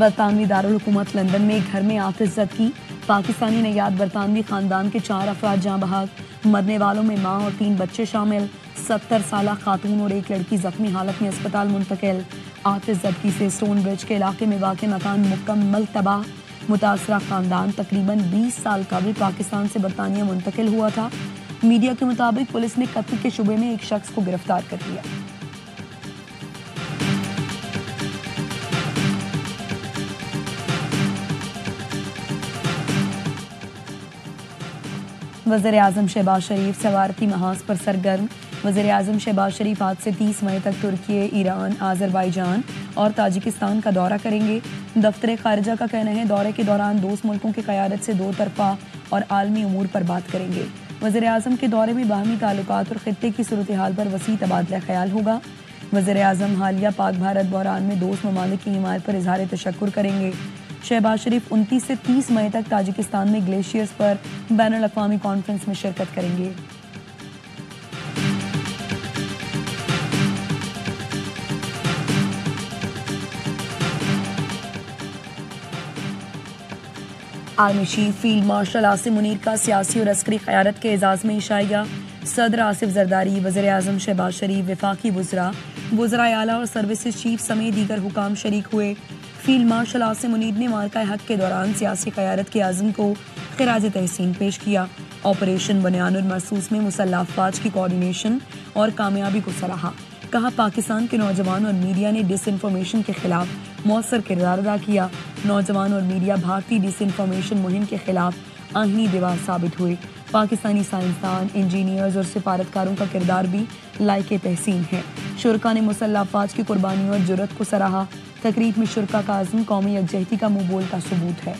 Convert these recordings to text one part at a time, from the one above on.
برطانوی دارالحکومت لندن میں گھر میں آتش زد کی، پاکستانی نیاد برطانوی خاندان کے 4 افراد جاں بحق، مرنے والوں میں ماں اور 3 بچے شامل، 70 سالہ خاتون اور ایک لڑکی زخمی حالت میں اسپتال منتقل۔ آتش زدگی سے سٹون برج کے علاقے میں واقع مکان مکمل تباہ، متاثرہ خاندان تقریباً 20 سال قبل پاکستان سے برطانیہ منتقل ہوا تھا۔ میڈیا کے مطابق پولیس نے قتل کے شبے میں ایک شخص کو گرفتار کر لیا۔ وزیر اعظم شہباز شریف سفارتی محاذ پر سرگرم۔ وزیر اعظم شہباز شریف آج سے 30 مئی تک ترکی، ایران، آذربائیجان اور تاجکستان کا دورہ کریں گے۔ دفتر خارجہ کا کہنا ہے دورے کے دوران دوست ملکوں کی قیادت سے 2 طرفہ اور عالمی امور پر بات کریں گے۔ وزیر اعظم کے دورے میں باہمی تعلقات اور خطے کی صورتحال پر وسیع تبادلہ خیال ہوگا۔ وزیر اعظم حالیہ پاک بھارت بحران میں دوست ممالک کی حمایت پر اظہار تشکر کریں گے۔ شہباز شریف 29 سے 30 مئی تک تاجکستان میں گلیشیئرز پر بین الاقوامی کانفرنس میں شرکت کریں گے۔ Army chief field marshal Asim Munir کا سیاسی اور عسکری قیادت کے اعزاز میں عشائیہ۔ صدر آصف زرداری، وزیر اعظم شہباز شریف، وفاقی وزراء اعلیٰ اور سروسز چیف سمیت دیگر حکام شریک ہوئے۔ فیلڈ مارشل عاصم منیر نے مارکہ حق کے دوران سیاسی قیادت کے عزم کو خراج تحسین پیش کیا۔ آپریشن بنیان المرصوص میں مسلح افواج کی کوارڈینیشن اور کامیابی کو سراہا۔ کہا پاکستان کے نوجوان اور میڈیا نے ڈس انفارمیشن کے خلاف مؤثر کردار ادا کیا۔ نوجوان اور میڈیا بھارتی ڈس انفارمیشن مہم کے خلاف آہنی دیوار ثابت ہوئے۔ پاکستانی سائنسدان، انجینئرز اور سفارتکاروں کا کردار بھی لائق تحسین ہے۔ شرکا نے مسلح افواج کی قربانیوں اور جرأت کو سراہا۔ تقریب میں شرکا کا عزم قومی یکجہتی کا منہ بولتا ثبوت ہے۔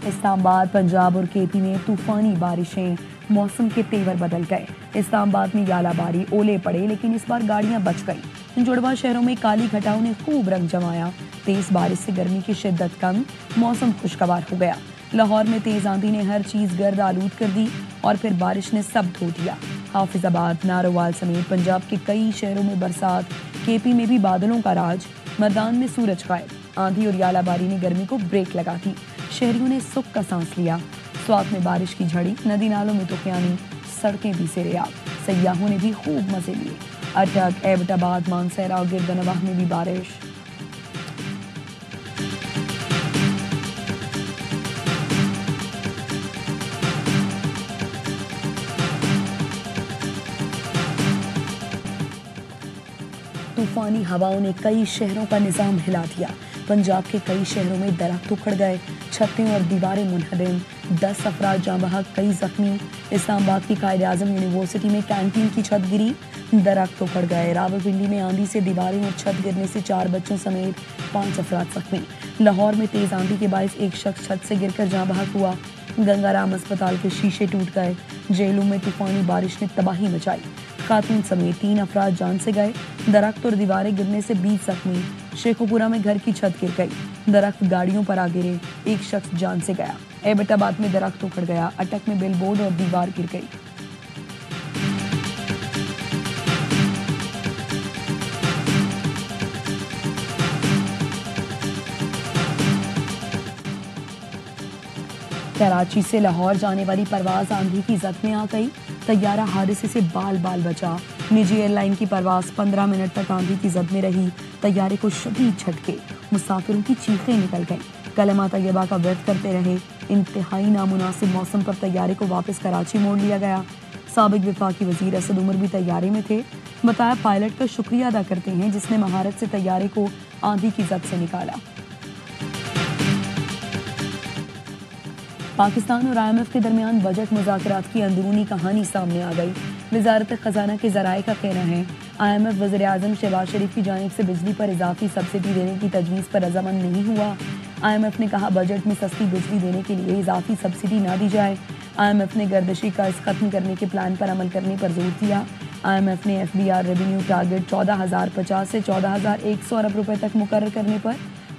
اسلام آباد، پنجاب اور کے پی میں طوفانی بارشیں، موسم کے تیور بدل گئے۔ اسلام آباد میں یالہ باری، اولے پڑے لیکن اس بار گاڑیاں بچ گئیں۔ جڑواں شہروں میں کالی گھٹاؤں نے خوب رنگ جمایا۔ تیز بارش سے گرمی کی شدت کم، موسم خوشگوار ہو گیا۔ لاہور میں تیز آندھی نے ہر چیز گرد آلود کر دی اور پھر بارش نے سب دھو دیا۔ حافظ آباد، نارووال سمیت پنجاب کے کئی شہروں میں برسات، کے پی میں بھی بادلوں کا راج، میدان میں سورج غائب۔ آندھی اور یالہ باری نے گرمی کو بریک لگا دی، شہریوں نے سکھ کا سانس لیا۔ سوات میں بارش کی جھڑی، ندی نالوں میں طوفانی، سڑکیں بھی سیراب، سیاحوں نے بھی خوب مزے لیے۔ اٹک، ایبٹ آباد، مانسہرہ اور گردنواہ میں بھی بارش۔ طوفانی ہواؤں نے کئی شہروں کا نظام ہلا دیا۔ پنجاب کے کئی شہروں میں درخت اکھڑ گئے، چھتیں اور دیواریں منہدم، 10 افراد جاں بحق، کئی زخمی۔ اسلام آباد کی قائد اعظم یونیورسٹی میں کینٹین کی چھت گری، درخت اکھڑ گئے۔ راولپنڈی میں آندھی سے دیواریں اور چھت گرنے سے 4 بچوں سمیت 5 افراد زخمی۔ لاہور میں تیز آندھی کے باعث ایک شخص چھت سے گر کر جاں بحق ہوا۔ گنگا رام اسپتال کے شیشے ٹوٹ گئے۔ جیلوں میں طوفانی بارش نے تباہی مچائی، خاتون سمیت 3 افراد جان سے گئے۔ درخت اور دیواریں گرنے سے 20 زخمی۔ شیخوپورہ میں گھر کی چھت گر گئی، درخت گاڑیوں پر آ گرے، ایک شخص جان سے گیا۔ ایبٹ آباد میں درخت اکھڑ گیا، اٹک میں بل بورڈ اور دیوار گر گئی۔ کراچی سے لاہور جانے والی پرواز آندھی کی زد میں آ گئی، طیارہ حادثے سے بال بچا۔ نجی ایئر لائن کی پرواز 15 منٹ تک آندھی کی زد میں رہی، طیارے کو شدید جھٹکے، مسافروں کی چیخیں نکل گئیں۔ کلمہ طیبہ کا ورد کرتے رہے۔ انتہائی نامناسب موسم پر طیارے کو واپس کراچی موڑ لیا گیا۔ سابق وفاقی وزیر اسد عمر بھی طیارے میں تھے۔ بتایا پائلٹ کا شکریہ ادا کرتے ہیں جس نے مہارت سے طیارے کو آندھی کی زد سے نکالا۔ پاکستان اور IMF کے درمیان بجٹ مذاکرات کی اندرونی کہانی سامنے آ گئی۔ وزارت خزانہ کے ذرائع کا کہنا ہے IMF وزیر اعظم شہباز شریف کی جانب سے بجلی پر اضافی سبسڈی دینے کی تجویز پر رضامند نہیں ہوا۔ IMF نے کہا بجٹ میں سستی بجلی دینے کے لیے اضافی سبسڈی نہ دی جائے۔ IMF نے گردشی قرض ختم کرنے کے پلان پر عمل کرنے پر زور دیا۔ IMF نے FBR ریونیو ٹارگٹ 14,050 سے 14,100 ارب روپے تک مقرر کرنے پر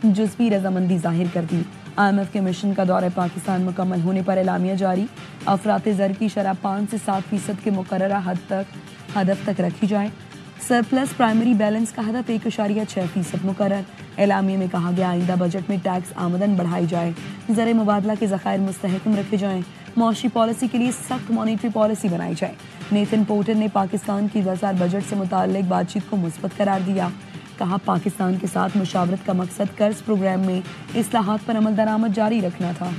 جزوی رضامندی ظاہر کر دی۔ IMF کے مشن کا دورہ پاکستان مکمل ہونے پر اعلامیہ جاری. افراط زر کی شرح 5 سے 7% کے مقررہ ہدف تک رکھی جائے. سرپلس پرائمری بیلنس کا ہدف 1.6% مقرر. اعلامیے میں کہا گیا آئندہ بجٹ میں ٹیکس آمدن بڑھائی جائے, زر مبادلہ کے ذخائر مستحکم رکھے جائیں, معاشی پالیسی کے لیے سخت مانیٹری پالیسی بنائی جائے. نیتن پورٹر نے پاکستان کی 2000 بجٹ سے متعلق بات چیت کو مثبت قرار دیا. کہا پاکستان کے ساتھ مشاورت کا مقصد قرض پروگرام میں اصلاحات پر عمل درآمد جاری رکھنا تھا.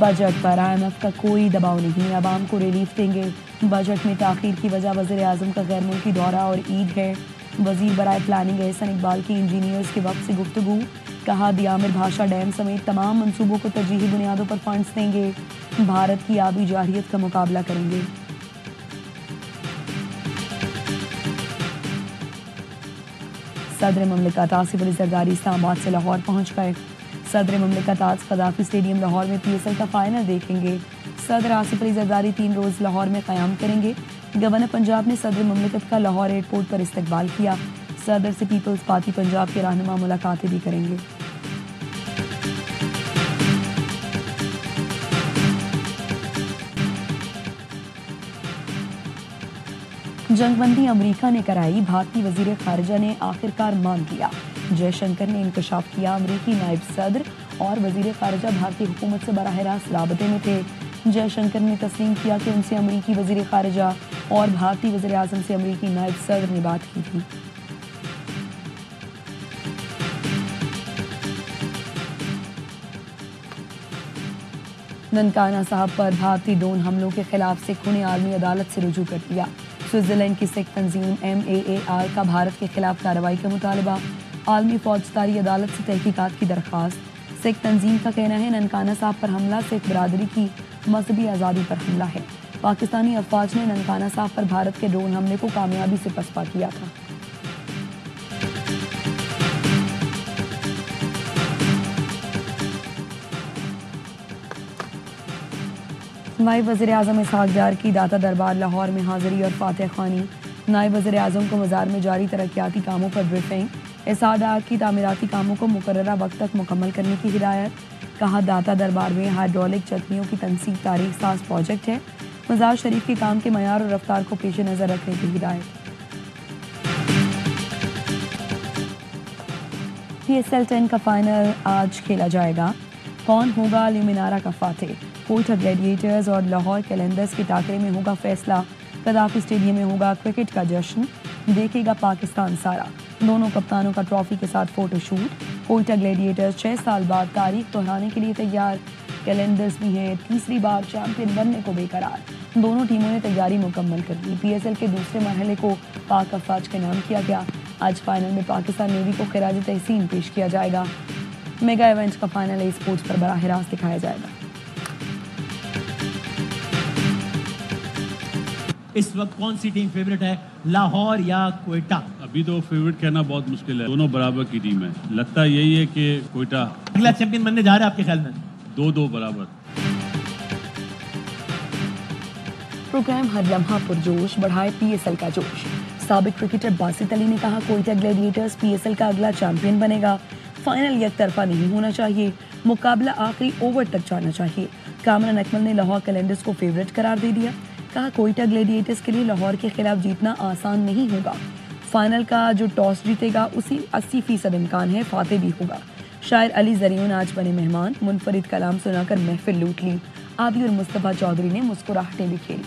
بجٹ پر IMF کا کوئی دباؤ نہیں, عوام کو ریلیف دیں گے. بجٹ میں تاخیر کی وجہ وزیر اعظم کا غیر ملکی دورہ اور عید ہے. وزیر برائے پلاننگ احسن اقبال کی انجینئرز کے وقت سے گفتگو. کہا دیامر بھاشا ڈیم سمیت تمام منصوبوں کو ترجیحی بنیادوں پر فنڈز دیں گے. بھارت کی آبی جارحیت کا مقابلہ کریں گے. صدر مملکت آصف علی زرداری اسلام آباد سے لاہور پہنچ گئے. صدر مملکت آج قذافی اسٹیڈیم لاہور میں PSL کا فائنل دیکھیں گے. صدر آصف علی زرداری 3 روز لاہور میں قیام کریں گے. گورنر پنجاب نے صدر مملکت کا لاہور ایئرپورٹ پر استقبال کیا. صدر سے پیپلز پارٹی پنجاب کے رہنما ملاقاتیں بھی کریں گے. جنگ بندی امریکہ نے کرائی, بھارتی وزیر خارجہ نے آخرکار مان لیا. جے شنکر نے انکشاف کیا امریکی نائب صدر اور وزیر خارجہ بھارتی حکومت سے براہ راست رابطے میں تھے. جے شنکر نے تسلیم کیا کہ ان سے امریکی وزیر خارجہ اور بھارتی وزیر اعظم سے امریکی نائب صدر نے بات کی تھی. ننکانہ صاحب پر بھارتی ڈرون حملوں کے خلاف سکھوں نے عالمی عدالت سے رجوع کر دیا. سوئٹزرلینڈ کی سکھ تنظیم MAAR کا بھارت کے خلاف کارروائی کا مطالبہ. عالمی فوجداری عدالت سے تحقیقات کی درخواست. سکھ تنظیم کا کہنا ہے ننکانہ صاحب پر حملہ سکھ برادری کی مذہبی آزادی پر حملہ ہے. پاکستانی افواج نے ننکانہ صاحب پر بھارت کے ڈرون حملے کو کامیابی سے پسپا کیا تھا. نائب وزیر اعظم اسحاق ڈار کی داتا دربار لاہور میں حاضری اور فاتح خوانی. نائب وزیر اعظم کو مزار میں جاری ترقیاتی کاموں پر بریفنگ. اسحاق ڈار کی تعمیراتی کاموں کو مقررہ وقت تک مکمل کرنے کی ہدایت. کہا داتا دربار میں ہائیڈرولک چتنیوں کی تنصیب تاریخ ساز پروجیکٹ ہے. مزار شریف کے کام کے معیار اور رفتار کو پیش نظر رکھنے کی ہدایت. PSL 10 کا فائنل آج کھیلا جائے گا. کون ہوگا لیمنارا کا فاتح؟ کوئٹہ گلیڈیٹرز اور لاہور کیلنڈرز کے ٹاکرے میں ہوگا فیصلہ. قذافی اسٹیڈیم میں ہوگا کرکٹ کا جشن, دیکھے گا پاکستان سارا. دونوں کپتانوں کا ٹرافی کے ساتھ فوٹو شوٹ. کوئٹہ گلیڈیٹرز 6 سال بعد تاریخ دہرانے کے لیے تیار. کیلنڈرز بھی ہیں تیسری بار چیمپئن بننے کو بے قرار. دونوں ٹیموں نے تیاری مکمل کر لی. PSL کے دوسرے مرحلے کو پاک افواج کے نام کیا گیا. آج فائنل میں پاکستان نیوی کو خراج تحسین پیش کیا جائے گا. میگا ایونٹ کا فائنل ای سپورٹس پر براہ راست دکھایا جائے گا. اس وقت کون سی ٹیم فیوریٹ ہے, لاہور یا کوئٹہ؟ ابھی تو فیوریٹ کہنا بہت مشکل ہے, دونوں برابر کی ٹیم ہے. لگتا یہی ہے کہ کوئٹہ اگلا چیمپئن بننے جا رہا ہے آپ کے خیال میں؟ 2-2 برابر. پروگرام ہر لمحہ پرجوش, بڑھائے PSL کا جوش. سابق کرکٹر باسط علی نے کہا کوئٹہ گلیڈیٹرز PSL کا اگلا چیمپئن بنے گا. فائنل یک طرفہ نہیں ہونا چاہیے, مقابلہ آخری اوور تک جانا چاہیے. کامران اکمل نے لاہور کیلنڈرز کو فیوریٹ قرار دے دیا. کہا کوئٹہ گلیڈیٹرز کے لیے لاہور کے خلاف جیتنا آسان نہیں ہوگا. فائنل کا جو ٹاس جیتے گا اسی 80% امکان ہے فاتح بھی ہوگا. شاعر علی زریون آج بنے مہمان, منفرد کلام سنا کر محفل لوٹ لی. عابی اور مصطفیٰ چودھری نے مسکراہٹیں بھی کھیلی.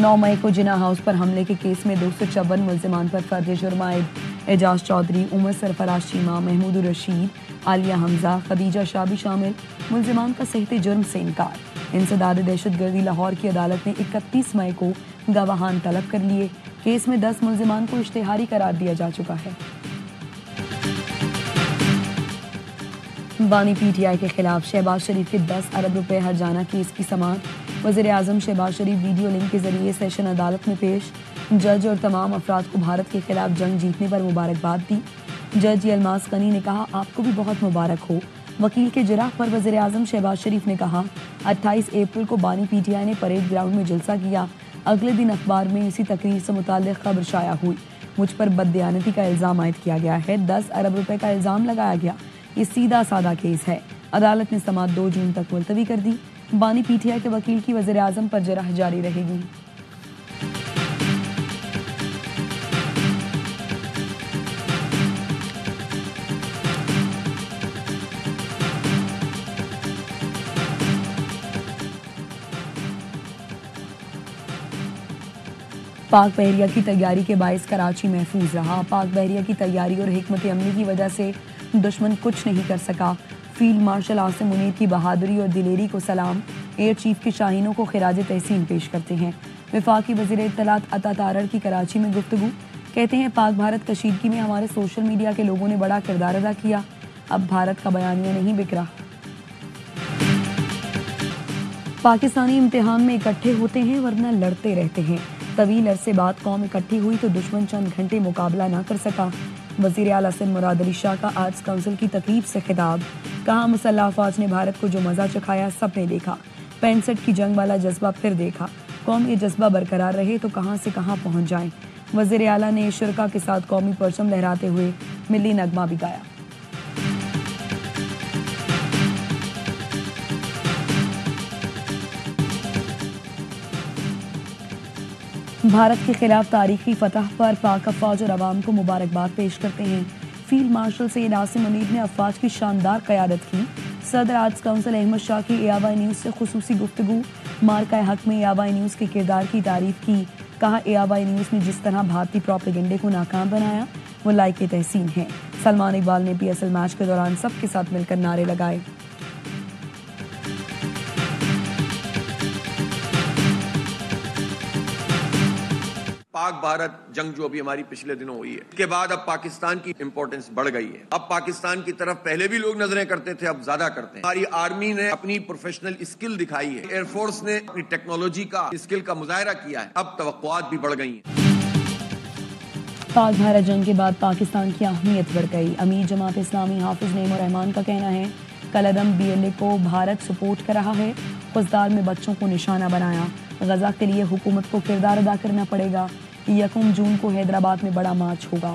9 مئی کو جناح ہاؤس پر حملے کے کیس میں 254 ملزمان پر فرد جرم عائد. اعجاز چودھری, عمر سرفراز چیمہ, محمود الرشید, عالیہ حمزہ, خدیجہ شاہ بھی شامل. ملزمان کا صحت جرم سے انکار. انسداد دہشت گردی لاہور کی عدالت نے 31 مئی کو گواہان طلب کر لیے. کیس میں 10 ملزمان کو اشتہاری قرار دیا جا چکا ہے. بانی PTI کے خلاف شہباز شریف کے 10 ارب روپے ہرجانہ کیس کی سماعت. وزیر اعظم شہباز شریف ویڈیو لنک کے ذریعے سیشن عدالت میں پیش. جج اور تمام افراد کو بھارت کے خلاف جنگ جیتنے پر مبارکباد دی۔ جج یلماز قنی نے کہا آپ کو بھی بہت مبارک ہو۔ وکیل کے جرح پر وزیر اعظم شہباز شریف نے کہا 28 اپریل کو بانی پی ٹی آئی نے پریڈ گراؤنڈ میں جلسہ کیا، اگلے دن اخبار میں اسی تقریر سے متعلق خبر شائع ہوئی، مجھ پر بددیانتی کا الزام عائد کیا گیا ہے، 10 ارب روپے کا الزام لگایا گیا، یہ سیدھا سادہ کیس ہے۔ عدالت نے سماعت 2 جون تک ملتوی کر دی۔ بانی پی ٹی آئی کے وکیل کی وزیر اعظم پر جرح جاری رہے گی۔ پاک بحریہ کی تیاری کے باعث کراچی محفوظ رہا۔ پاک بحریہ کی تیاری اور حکمت عملی کی وجہ سے دشمن کچھ نہیں کر سکا۔ فیلڈ مارشل عاصم منیر کی بہادری اور دلیری کو سلام۔ ایئر چیف کی شاہینوں کو خراج تحسین پیش کرتے ہیں۔ وفاقی وزیر اطلاعات عطا تارڑ کی کراچی میں گفتگو، کہتے ہیں پاک بھارت کشیدگی میں ہمارے سوشل میڈیا کے لوگوں نے بڑا کردار ادا کیا، اب بھارت کا بیانیہ نہیں بک رہا۔ پاکستانی امتحان میں اکٹھے ہوتے ہیں ورنہ لڑتے رہتے ہیں، طویل عرصے بعد قوم اکٹھی ہوئی تو دشمن چند گھنٹے مقابلہ نہ کر سکا۔ وزیر اعلیٰ سندھ مراد علی شاہ کا آرٹس کونسل کی تقریب سے خطاب، کہا مسلح افواج نے بھارت کو جو مزہ چکھایا سب نے دیکھا، 65 کی جنگ والا جذبہ پھر دیکھا، قوم یہ جذبہ برقرار رہے تو کہاں سے کہاں پہنچ جائیں۔ وزیر اعلیٰ نے شرکا کے ساتھ قومی پرچم لہراتے ہوئے ملی نغمہ بھی گایا۔ بھارت کے خلاف تاریخی فتح پر پاک افواج اور عوام کو مبارکباد پیش کرتے ہیں۔ فیلڈ مارشل سید عاصم منیر نے افواج کی شاندار قیادت کی۔ صدر آرٹس کونسل احمد شاہ کی اے آوائی نیوز سے خصوصی گفتگو، مارکہ حق میں اے آوائی نیوز کے کردار کی تعریف کی، کہا اے آوائی نیوز نے جس طرح بھارتی پروپیگنڈے کو ناکام بنایا وہ لائق تحسین ہے۔ سلمان اقبال نے پی ایس ایل میچ کے دوران سب کے ساتھ مل کر نعرے لگائے۔ پاک بھارت جنگ جو ابھی ہماری پچھلے دنوں ہوئی ہے، اس کے بعد اب پاکستان کی امپورٹنس بڑھ گئی ہے۔ اب پاکستان کی طرف پہلے بھی لوگ نظریں کرتے تھے، اب زیادہ کرتے ہیں۔ ہماری آرمی نے اپنی پروفیشنل اسکل دکھائی ہے، ایئر فورس نے اپنی ٹیکنالوجی کا اسکل کا مظاہرہ کیا ہے، اب توقعات بھی بڑھ گئی ہیں۔ پاک بھارت جنگ کے بعد پاکستان کی اہمیت بڑھ گئی۔ امیر جماعت اسلامی حافظ نعیم الرحمان کا کہنا ہے کالعدم بی ایل اے کو بھارت سپورٹ کر رہا ہے، خزدار میں بچوں کو نشانہ بنایا، غزہ کے لیے حکومت کو کردار ادا کرنا پڑے گا۔ 1 جون کو حیدرآباد میں بڑا مارچ ہوگا۔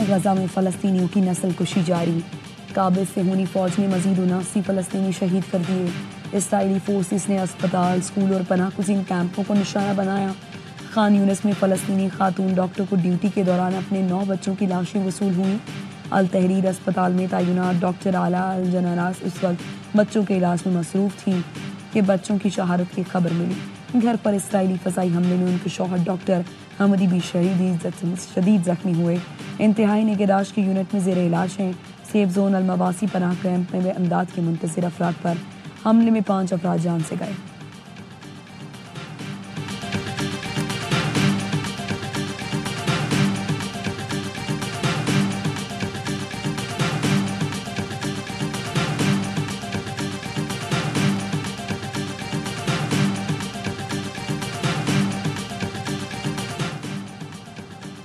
غزہ میں فلسطینیوں کی نسل کشی جاری، قابض صہیونی فوج نے مزید 79 فلسطینی شہید کر دیے۔ اسرائیلی فورسز نے اسپتال، اسکول اور پناہ گزین کیمپوں کو نشانہ بنایا۔ خان یونس میں فلسطینی خاتون ڈاکٹر کو ڈیوٹی کے دوران اپنے 9 بچوں کی لاشیں وصول ہوئیں۔ التحریر اسپتال میں تعینات ڈاکٹر اعلیٰ الجنراس اس وقت بچوں کے علاج میں مصروف تھیں کہ بچوں کی شہادت کی خبر ملی۔ گھر پر اسرائیلی فضائی حملے میں ان کے شوہر ڈاکٹر حمدی بھی شدید زخمی ہوئے۔ انتہائی نگہداشت کی یونٹ میں زیر علاج ہیں۔ سیف زون المواسی پناہ کیمپ میں امداد کے منتظر افراد پر حملے میں 5 افراد جان سے گئے۔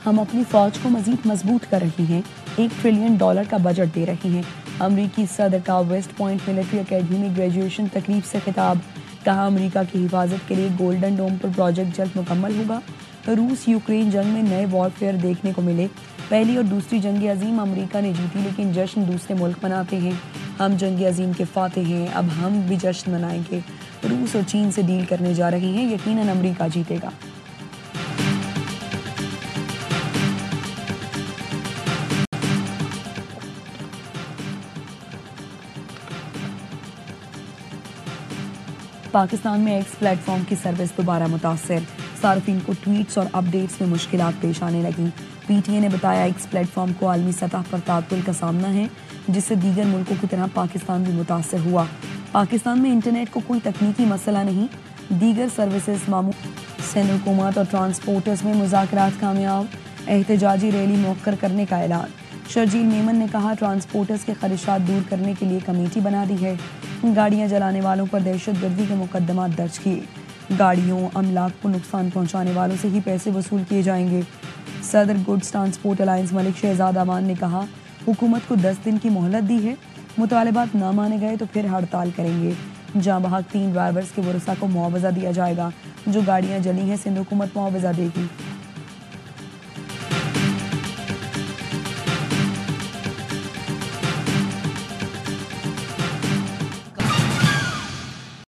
ہم اپنی فوج کو مزید مضبوط کر رہے ہیں، $1 ٹریلین کا بجٹ دے رہے ہیں۔ امریکی صدر کا ویسٹ پوائنٹ ملٹری اکیڈمی میں گریجویشن تقریب سے خطاب، کہا امریکہ کی حفاظت کے لیے گولڈن ڈوم پر پروجیکٹ جلد مکمل ہوگا۔ روس یوکرین جنگ میں نئے وارفیئر دیکھنے کو ملے، پہلی اور دوسری جنگ عظیم امریکہ نے جیتی لیکن جشن دوسرے ملک مناتے ہیں۔ ہم جنگ عظیم کے فاتح ہیں، اب ہم بھی جشن منائیں گے۔ روس اور چین سے ڈیل کرنے جا رہے ہیں، یقیناً امریکہ جیتے گا۔ پاکستان میں ایکس پلیٹ فارم کی سروس دوبارہ متاثر، صارفین کو ٹویٹس اور اپ ڈیٹس میں مشکلات پیش آنے لگیں۔ پی ٹی اے نے بتایا ایکس پلیٹ فارم کو عالمی سطح پر تعطل کا سامنا ہے، جس سے دیگر ملکوں کی طرح پاکستان بھی متاثر ہوا۔ پاکستان میں انٹرنیٹ کو کوئی تکنیکی مسئلہ نہیں، دیگر سروسز معمول۔ سندھ حکومت اور ٹرانسپورٹرز میں مذاکرات کامیاب، احتجاجی ریلی مؤخر کرنے کا اعلان۔ شرجیل میمن نے کہا ٹرانسپورٹرز کے خدشات دور کرنے کے لیے کمیٹی بنا دی ہے، گاڑیاں جلانے والوں پر دہشت گردی کے مقدمات درج کیے۔ گاڑیوں املاک کو نقصان پہنچانے والوں سے ہی پیسے وصول کیے جائیں گے۔ صدر گڈز ٹرانسپورٹ الائنس ملک شہزاد امان نے کہا حکومت کو 10 دن کی مہلت دی ہے، مطالبات نہ مانے گئے تو پھر ہڑتال کریں گے۔ جاں بحق 3 ڈرائیورز کے ورثاء کو معاوضہ دیا جائے گا، جو گاڑیاں جلی ہیں سندھ حکومت معاوضہ دے گی۔